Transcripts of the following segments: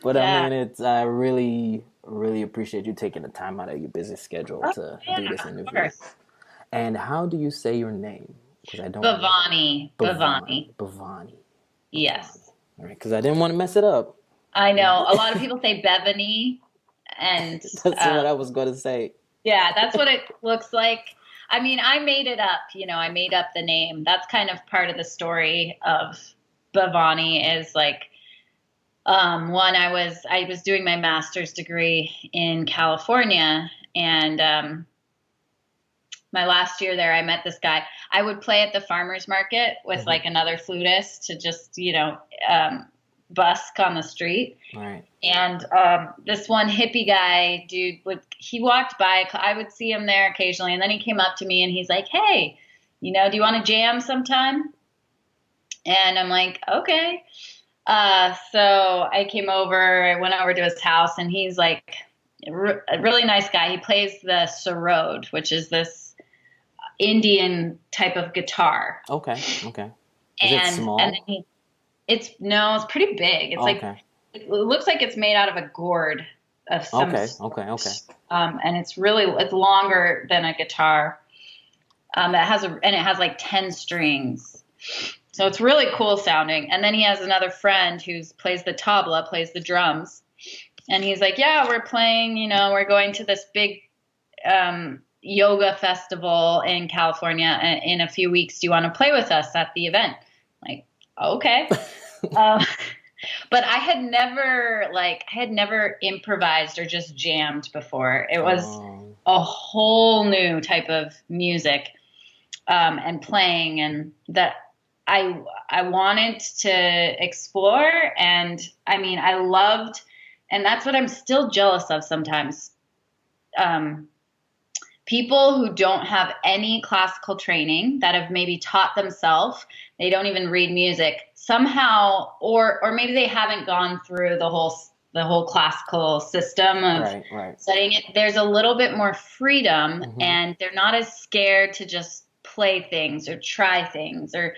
But I Yeah. mean, I really, really appreciate you taking the time out of your busy schedule Oh, to do yeah, this of interview. course. And how do you say your name? Because I don't know. Bevani. Bevani. Bevani. Bevani. Bevani. Yes. All right, because I didn't want to mess it up. I know. A lot of people say Bevani, and That's uh, what I was going to say. yeah, that's what it looks like. I mean, I made it up. I made up the name. That's kind of part of the story of Bevani is like one, I was doing my master's degree in California, and my last year there, I met this guy. I would play at the farmers market with Hmm. like another flutist to just busk on the street. Right. And this one hippie guy dude he walked by. I would see him there occasionally, and then he came up to me and he's like, "Hey, do you want to jam sometime?" And I'm like, "Okay." So I came over, I went over to his house, and he's like a really nice guy. He plays the sarod, which is this Indian type of guitar. Okay. Okay. Is it And then small? it's no, it's pretty big. It's like Okay. it looks like it's made out of a gourd of some Okay. sort. Okay. Okay. And it's longer than a guitar. And it has like 10 strings. So it's really cool sounding. And then he has another friend who plays the tabla, plays the drums. And he's like, "Yeah, we're playing, we're going to this big yoga festival in California in a few weeks. Do you want to play with us at the event?" Like, okay. Um, but I had never improvised or just jammed before. It was Um, a whole new type of music and playing, and that I wanted to explore. And I mean, I loved, and that's what I'm still jealous of sometimes. Um, People who don't have any classical training that have maybe taught themselves, they don't even read music somehow, or maybe they haven't gone through the whole classical system of right. Right. studying it. There's a little bit more freedom, Hmm. and they're not as scared to just play things or try things or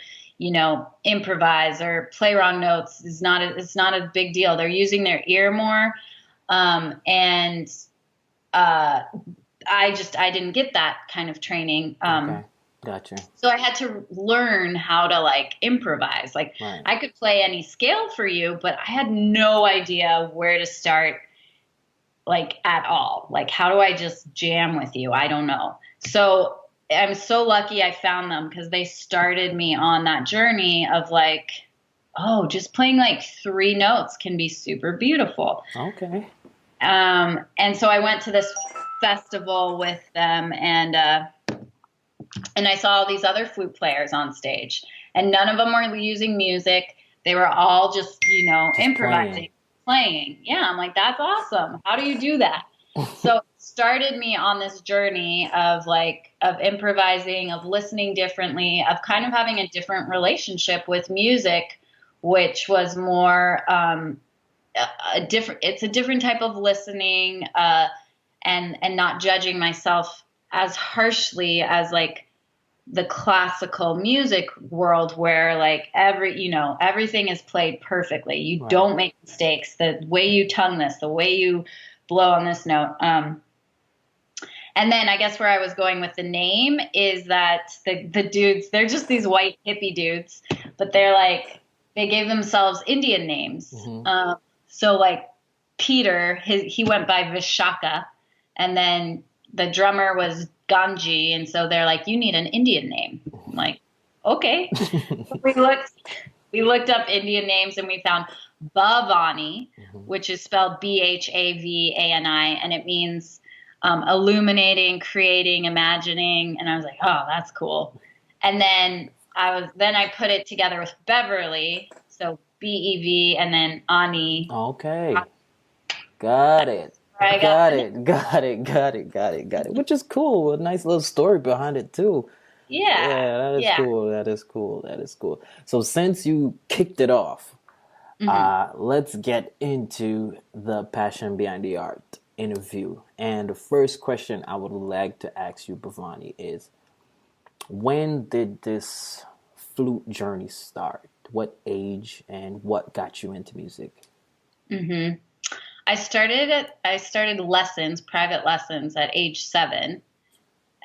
improvise or play wrong notes. It's not a big deal. They're using their ear more, and uh, I didn't get that kind of training. Okay. Gotcha. So I had to learn how to like improvise. Like Right. I could play any scale for you, but I had no idea where to start, like at all. Like how do I just jam with you? I don't know. So I'm so lucky I found them because they started me on that journey of like, oh, just playing like three notes can be super beautiful. Okay. And so I went to this festival with them, and I saw all these other flute players on stage, and none of them were using music. They were all just, Just playing. improvising, playing. Yeah, I'm like, that's awesome. How do you do that? So it started me on this journey of improvising, of listening differently, of kind of having a different relationship with music, which was more it's a different type of listening, and not judging myself as harshly as like the classical music world where like everything is played perfectly. You Right. don't make mistakes. The way you tongue this, the way you blow on this note. And then I guess where I was going with the name is that the dudes, they're just these white hippie dudes, but they gave themselves Indian names. Hmm. So like Peter, he went by Vishaka, and then the drummer was Ganji, and so they're like, you need an Indian name. I'm like, okay. We looked we looked up Indian names, and we found Bhavani, Hmm. which is spelled Bhavani, and it means illuminating, creating, imagining. And I was like, oh, that's cool. And then I put it together with Beverly, so Bev, and then Ani. Okay. Got it. Where I got Got the name. it. Got it. Got it. Got it. Got it. Which is cool. A nice little story behind it too. Yeah, Yeah, that is yeah. cool. That is cool. That is cool. So since you kicked it off, Hmm. let's get into the passion behind the art interview. And the first question I would like to ask you, Bhavani, is when did this flute journey start? what age, and what got you into music? Hmm. I started lessons, private lessons at age 7,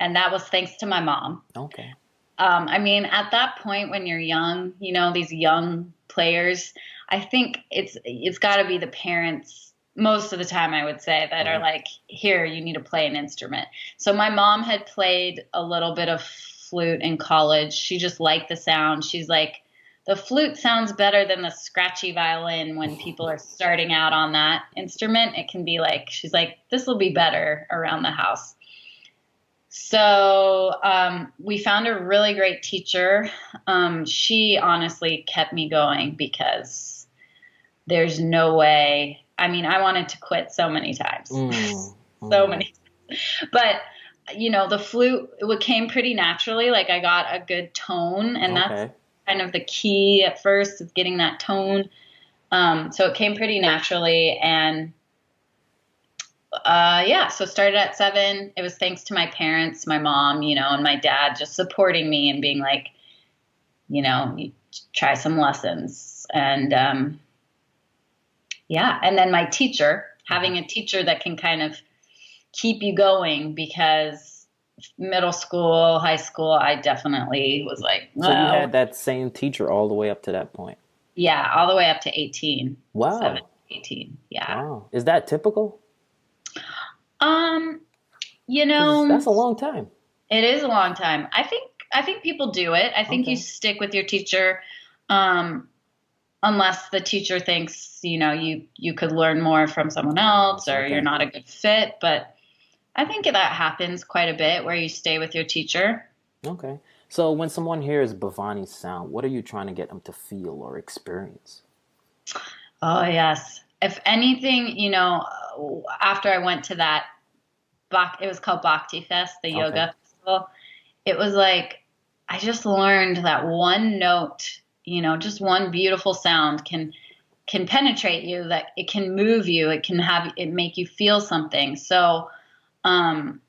and that was thanks to my mom. Okay. I mean, at that point when you're young, these young players, I think it's got to be the parents most of the time, I would say, that are Right. like, here, you need to play an instrument. So my mom had played a little bit of flute in college. She just liked the sound. She's like, the flute sounds better than the scratchy violin when people are starting out on that instrument. It can be like, she's like, this will be better around the house. So we found a really great teacher. She honestly kept me going because there's no way. I mean, I wanted to quit so many times, Mm, so mm, many. But the flute, it came pretty naturally. Like I got a good tone, and that's okay. kind of the key at first is getting that tone. So it came pretty naturally, and yeah, so started at 7. It was thanks to my parents, my mom, and my dad just supporting me and being like, you try some lessons. And yeah, and then my teacher, having a teacher that can kind of keep you going because middle school, high school, I definitely was like, So you well, had that same teacher all the way up to that point. yeah, all the way up to 18, 7, Wow. 18. Yeah. Wow. Is that typical? Um, you Because know, that's a long time. It is a long time. I think people do it. I think you Okay. stick with your teacher, um, unless the teacher thinks you could learn more from someone else or you're Okay. not a good fit. But I think that happens quite a bit where you stay with your teacher. Okay. So when someone hears Bevani's sound, what are you trying to get them to feel or experience? Oh yes. If anything, after I went to that it was called Bhakti Fest, the Okay. yoga festival. It was like I just learned that one note, just one beautiful sound can penetrate you, that it can move you, it can have it make you feel something. So, um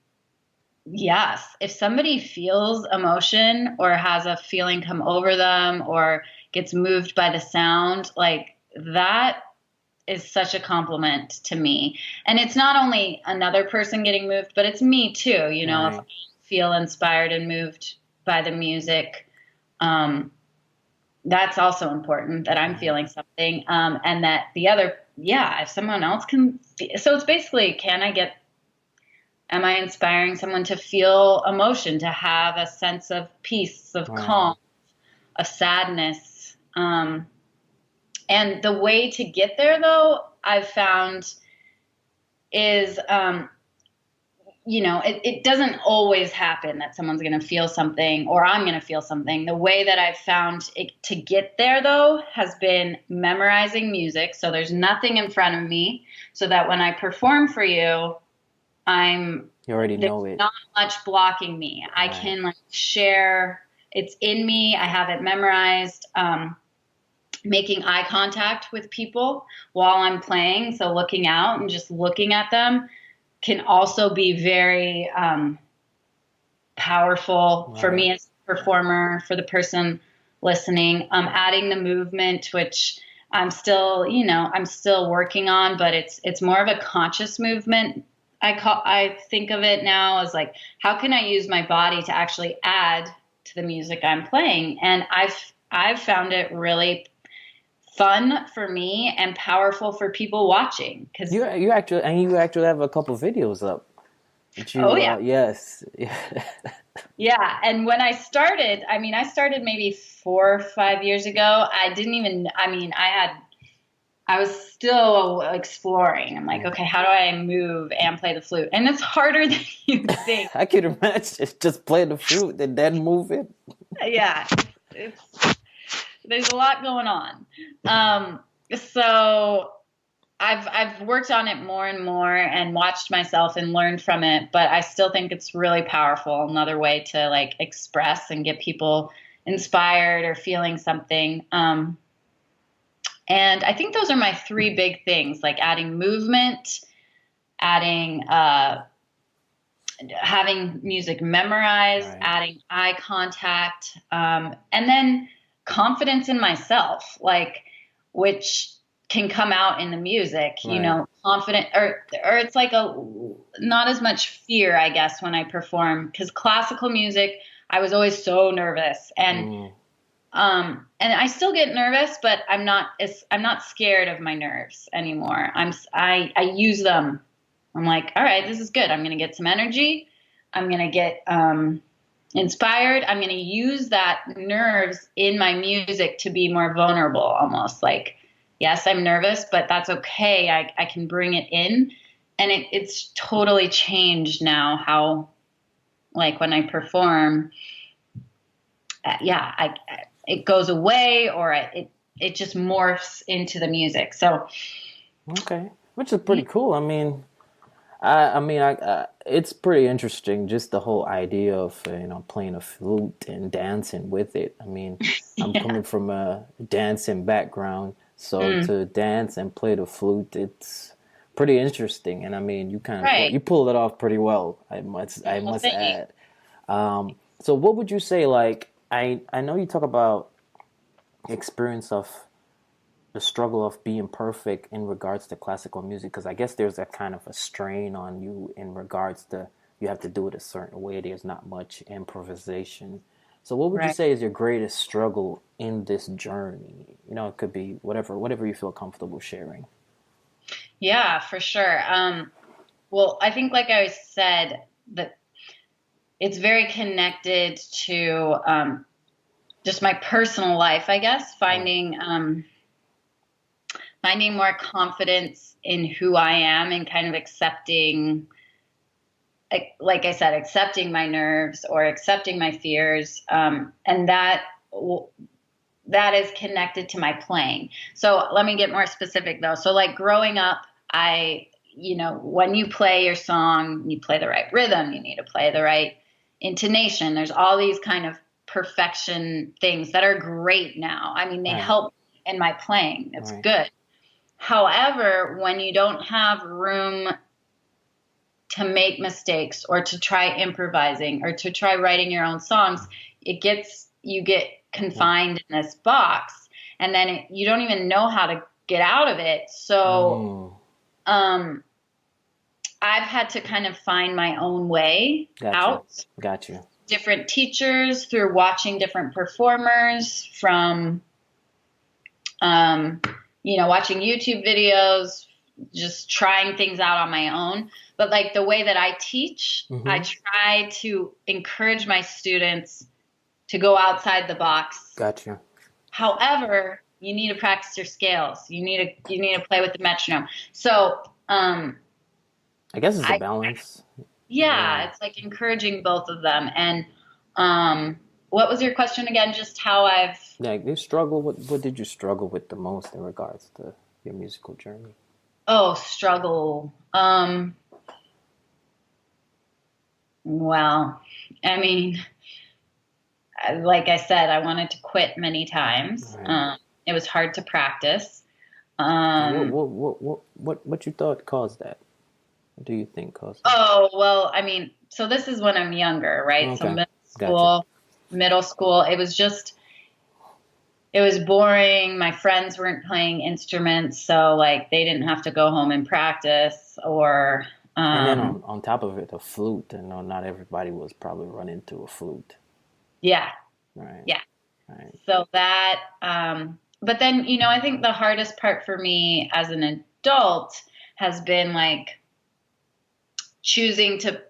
yes, if somebody feels emotion or has a feeling come over them or gets moved by the sound, like that is such a compliment to me. And it's not only another person getting moved, but it's me too. If I Right. feel inspired and moved by the music, um, that's also important that I'm Right. feeling something. And that the other, yeah, if someone else can, so it's basically, am I inspiring someone to feel emotion, to have a sense of peace, of Right. calm, of sadness? And the way to get there, though, I've found is, it doesn't always happen that someone's going to feel something or I'm going to feel something. The way that I've found it to get there, though, has been memorizing music. So there's nothing in front of me so that when I perform for you, You already there's know it. not much blocking me. I Right. can like share, it's in me. I have it memorized. Making eye contact with people while I'm playing. So looking out and just looking at them can also be very powerful for Right. me as a performer, for the person listening. Adding the movement, which I'm still working on, but it's more of a conscious movement. I think of it now as like, how can I use my body to actually add to the music I'm playing? And I've found it really fun for me and powerful for people watching because You actually have a couple videos up. That oh you yeah. yes. Yeah, and when I started, I mean, I started maybe 4 or 5 years ago. I mean, I was still exploring. I'm like, Right. okay, how do I move and play the flute? And it's harder than you think. I can imagine just playing the flute and then move it. Yeah, it's there's a lot going on. Um, so I've worked on it more and more and watched myself and learned from it, but I still think it's really powerful. Another way to like express and get people inspired or feeling something. And I think those are my 3 big things, like adding movement, adding having music memorized, Right. adding eye contact, and then confidence in myself, like, which can come out in the music, you Right. know, confident, or it's like a, not as much fear, I guess, when I perform, because classical music, I was always so nervous, Mm, and I still get nervous, but I'm not scared of my nerves anymore. I use them. I'm like, all right, this is good. I'm going to get some energy. I'm going to get inspired. I'm going to use that nerves in my music to be more vulnerable, almost like, yes, I'm nervous, but that's okay. I can bring it in. And it's totally changed now how, like, when I perform, it goes away, or it just morphs into the music. So, okay, which is pretty cool. I mean, it's pretty interesting, just the whole idea of playing a flute and dancing with it. I mean, I'm yeah. coming from a dancing background, so Mm, to dance and play the flute, it's pretty interesting. And I mean, right. you pulled it off pretty well. I Well, must thanks. add. So what would you say? Like, I know you talk about experience of the struggle of being perfect in regards to classical music, because I guess there's a kind of a strain on you in regards to you have to do it a certain way. There's not much improvisation. So what would you Right. say is your greatest struggle in this journey? It could be whatever you feel comfortable sharing. Yeah, for sure. Well, I think, like I said, that it's very connected to just my personal life, I guess, Right, finding more confidence in who I am, and kind of accepting, like I said, accepting my nerves or accepting my fears, and that is connected to my playing. So let me get more specific though. So, like, growing up, when you play your song, you play the right rhythm, you need to play the right intonation. There's all these kind of perfection things that are great now. I mean, they right, help in my playing. It's right, good. However, when you don't have room to make mistakes, or to try improvising, or to try writing your own songs, you get yeah. confined in this box, and then you don't even know how to get out of it. So Mm, um, I've had to kind of find my own way got you, out. got you. Different teachers, through watching different performers, from um, watching YouTube videos, just trying things out on my own. But, like, the way that I teach, I Mm-hmm. try to encourage my students to go outside the box. Got you. However, you need to practice your scales. You need to play with the metronome. So, I guess it's a I balance. Yeah. yeah, it's like encouraging both of them. And what was your question again? Just how I've Like you struggle what did you struggle with the most in regards to your musical journey? struggle. Well, I mean, like I said, I wanted to quit many times. Right. It was hard to practice. And what Um, what what what what you thought caused that? What do you think caused that? oh, well, I mean, so this is when I'm younger, right? So Okay. Gotcha. middle school, it was boring. My friends weren't playing instruments, so, like, they didn't have to go home and practice, or And then on top of it, a flute. And not everybody was probably running to a flute. yeah, Right. yeah. Right. So that, but then, I think the hardest part for me as an adult has been, like, choosing to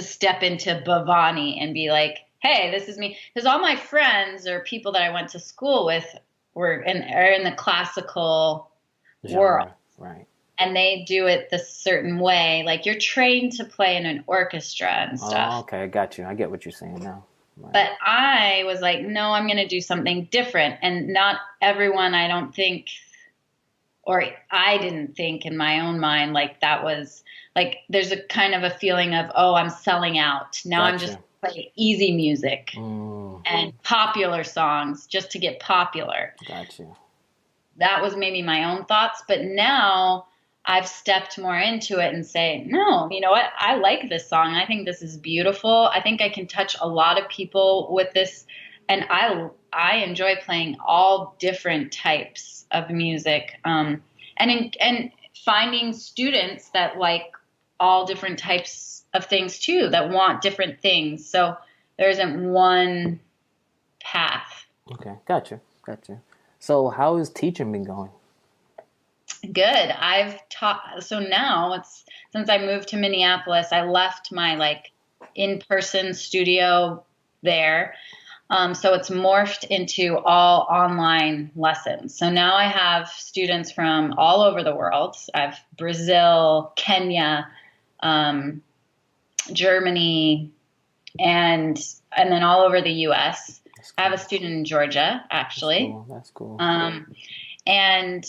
step into Bevani and be like, hey, this is me. Because all my friends, or people that I went to school with, are in the classical world, Genre. Right. and they do it the certain way. Like, you're trained to play in an orchestra and Oh, stuff. okay, I got you. I get what you're saying now. Right. But I was like, no, I'm going to do something different. And not everyone, I don't think, or I didn't think in my own mind, like, that was, like, there's a kind of a feeling of, oh, I'm selling out. Now I'm just Gotcha. playing easy music Mm, and popular songs just to get popular. gotcha. That was maybe my own thoughts. But now I've stepped more into it and say, no, you know what? I like this song. I think this is beautiful. I think I can touch a lot of people with this. and I enjoy playing all different types of music, and finding students that like all different types of things too, that want different things. So there isn't one path. Okay, gotcha. So how is teaching been going? Good. I've taught, so now it's, since I moved to Minneapolis, I left my like in-person studio there. So it's morphed into all online lessons. So now I have students from all over the world. I have Brazil, Kenya, um, Germany, and then all over the U.S. That's I have cool. a student in Georgia, That's actually. cool. That's cool. Um, and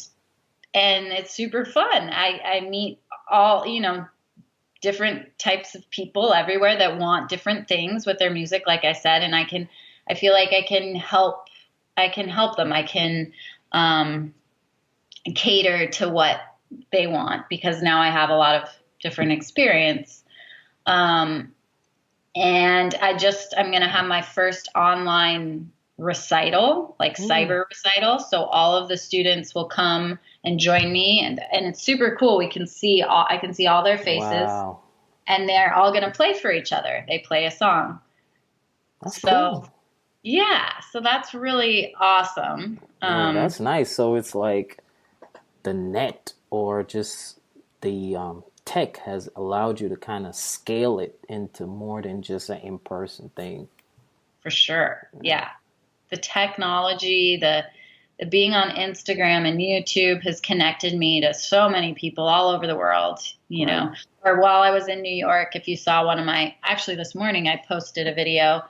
it's super fun. I meet all, different types of people everywhere that want different things with their music, like I said, and I feel like I can help them. I can um, cater to what they want because now I have a lot of different experience. Um, and I'm going to have my first online recital, like Mm, cyber recital. So all of the students will come and join me, and it's super cool. I can see all their faces, wow, and they're all going to play for each other. They play a song. that's So cool. yeah, so that's really awesome. Oh, that's nice. So it's like the net or just the tech has allowed you to kind of scale it into more than just an in-person thing. For sure. Yeah. The technology, the being on Instagram and YouTube has connected me to so many people all over the world, Right. Or while I was in New York, if you saw actually this morning, I posted a video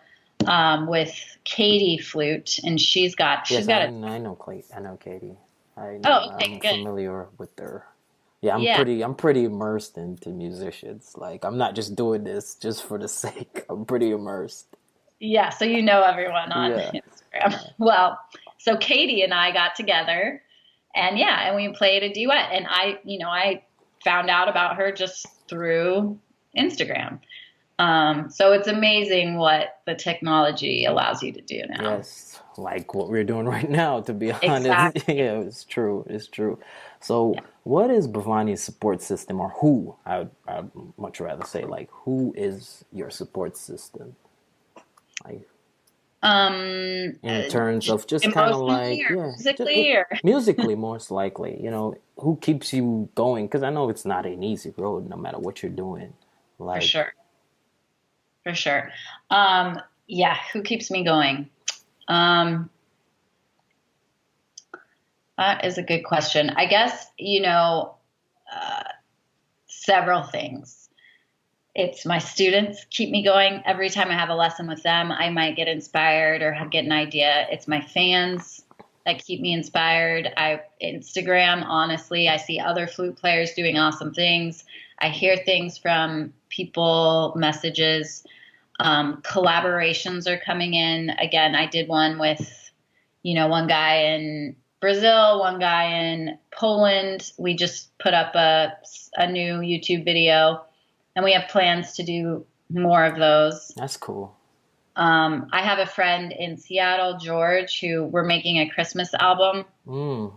with Katie Flute, and she's got, Yes, a, I know Clay. I know Katie. oh, okay, I'm good. familiar with her. Yeah, Yeah. I'm pretty immersed into musicians. Like I'm not just doing this just for the sake. I'm pretty immersed. Yeah. So you know everyone on Yeah. Instagram. Well, so Katie and I got together and yeah, and we played a duet. And I found out about her just through Instagram. So it's amazing what the technology allows you to do now. Yes, like what we're doing right now, to be honest. Exactly. Yeah, it's true. It's true. So, Yeah. what is Bevani's support system, or who? I'd much rather say, like, who is your support system? Like, Um, in uh, terms of just kind of Emotionally like, or yeah, physically or musically, most likely, who keeps you going? Because I know it's not an easy road, no matter what you're doing. for Like, sure. For sure. Yeah. Who keeps me going? Um, that is a good question. I guess, uh, several things. It's my students keep me going. Every time I have a lesson with them, I might get inspired or get an idea. It's my fans that keep me inspired. Instagram, honestly, I see other flute players doing awesome things. I hear things from people, messages. Collaborations are coming in. Again, I did one with, one guy in Brazil, one guy in Poland. We just put up a new YouTube video, and we have plans to do more of those. that's cool. I have a friend in Seattle, George, who we're making a Christmas album, Mm,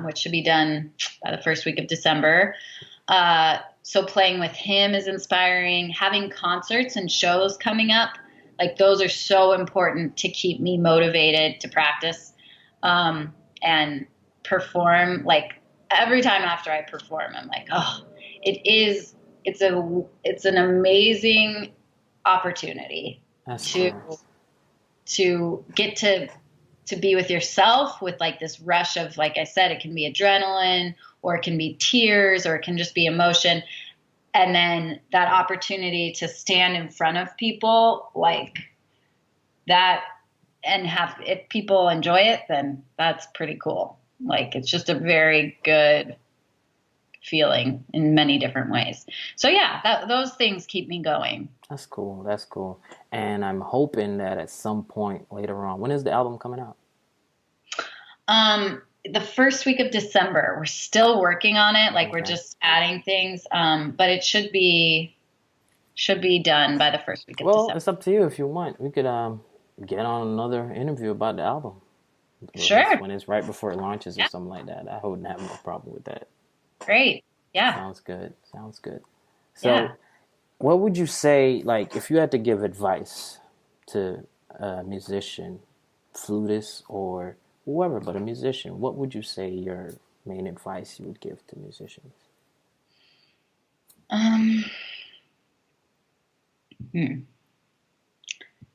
which should be done by the first week of December. So playing with him is inspiring. Having concerts and shows coming up, like those are so important to keep me motivated to practice and perform. Like every time after I perform, I'm like, oh, it's an amazing opportunity that's to nice. get to be with yourself with like this rush of, like I said, it can be adrenaline or it can be tears or it can just be emotion. And then that opportunity to stand in front of people like that and if people enjoy it, then that's pretty cool. Like it's just a very good feeling in many different ways. So yeah, those things keep me going. That's cool. That's cool. And I'm hoping that at some point later on, when is the album coming out? The first week of December, we're still working on it. Like we're Okay. just adding things. But it should be done by the first week of Well, December. it's up to you if you want. We could get on another interview about the album Sure. when it's right before it launches or Yeah. something like that. I wouldn't have no problem with that. Great. Yeah. Sounds good. Sounds good. Yeah. So, what would you say, like, if you had to give advice to a musician, flutist, or whoever, but a musician, what would you say your main advice you would give to musicians? Um, hmm.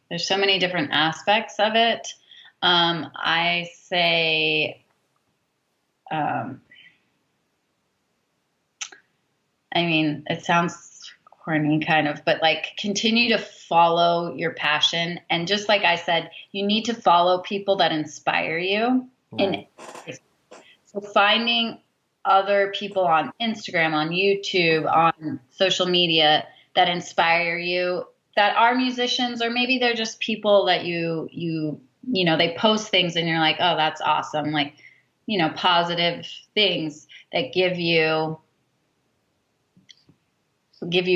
There's so many different aspects of it. I say, um, I mean, it sounds corny kind of, but like continue to follow your passion. And just like I said, you need to follow people that inspire you. And Right. so finding other people on Instagram, on YouTube, on social media that inspire you, that are musicians, or maybe they're just people that you know, they post things and you're like, oh, that's awesome. Like, you know, positive things that give you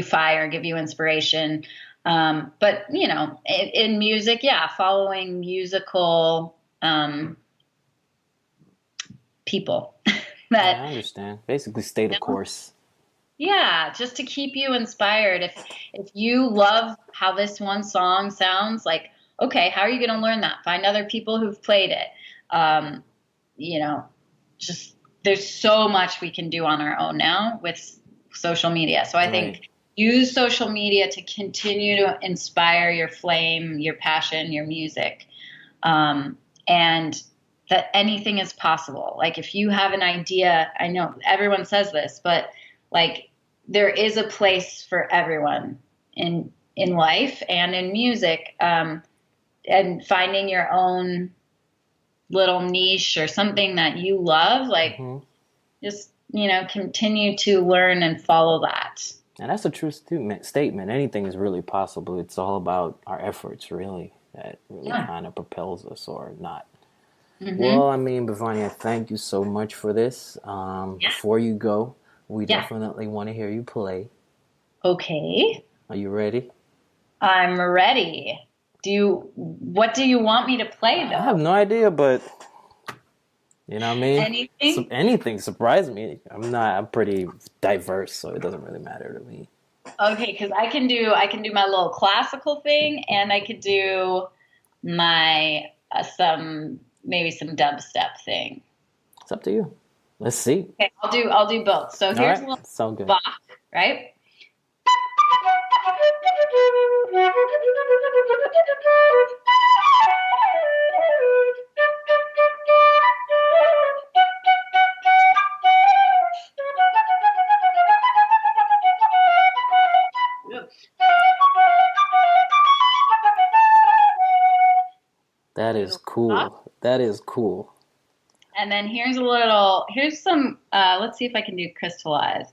fire, give you inspiration. But you know, in music, yeah, following musical people Yeah, that, I understand. Basically, stay you the know, course. yeah, just to keep you inspired. If you love how this one song sounds, like, okay, how are you going to learn that? Find other people who've played it. Um, you know, just there's so much we can do on our own now with social media. So I Right. think use social media to continue to inspire your flame, your passion, your music. And that anything is possible. Like if you have an idea, I know everyone says this, but like there is a place for everyone in life and in music. And finding your own little niche or something that you love, like Hmm. just, you know, continue to learn and follow that. And that's a true statement. Anything is really possible. It's all about our efforts, really, that really Yeah. kind of propels us or not. Hmm. Well, I mean, Bevani, I thank you so much for this. Yeah. Before you go, we Yeah. definitely want to hear you play. Okay. Are you ready? I'm ready. What do you want me to play I have though? no idea, but you know what I mean? Anything? Anything surprised me. I'm pretty diverse, so it doesn't really matter to me. Okay, because I can do my little classical thing, and I could do my some maybe some dubstep thing. It's up to you. Let's see. Okay, I'll do both. So All here's a right. little Sound good. Bach, right? That is Little Bach. cool. That is cool. And then here's some, let's see if I can do crystallize.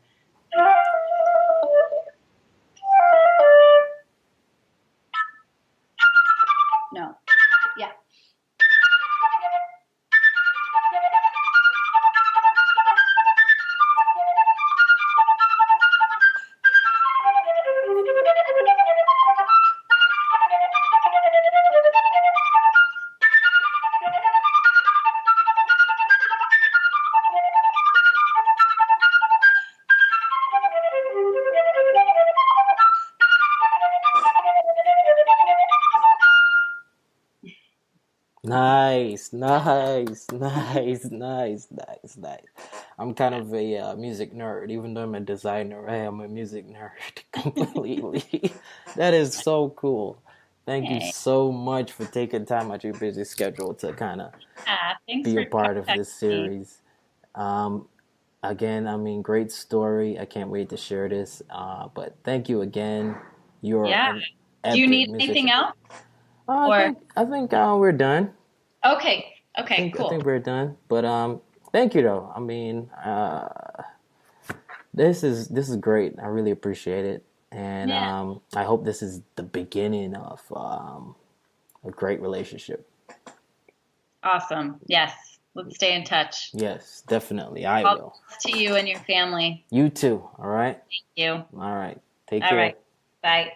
No, yeah. Nice, nice, nice, nice, nice, nice. I'm kind of a music nerd, even though I'm a designer. I am a music nerd completely. That is so cool. Thank you Okay. so much for taking time out your busy schedule to kind of Thanks be a for part of contacting this me. series. Um, Again, I mean, great story. I can't wait to share this. But thank you again. You're Yeah. an Do you epic need anything musician. else? Or I think we're done. okay. I Okay, think I cool. think we're done. But thank you though. I mean, this is great. I really appreciate it, and Yeah. I hope this is the beginning of a great relationship. Awesome. Yes. Let's stay in touch. Yes, definitely. I All the will. best to you and your family. You too. All right. Thank you. All right. Take All right. care. Bye.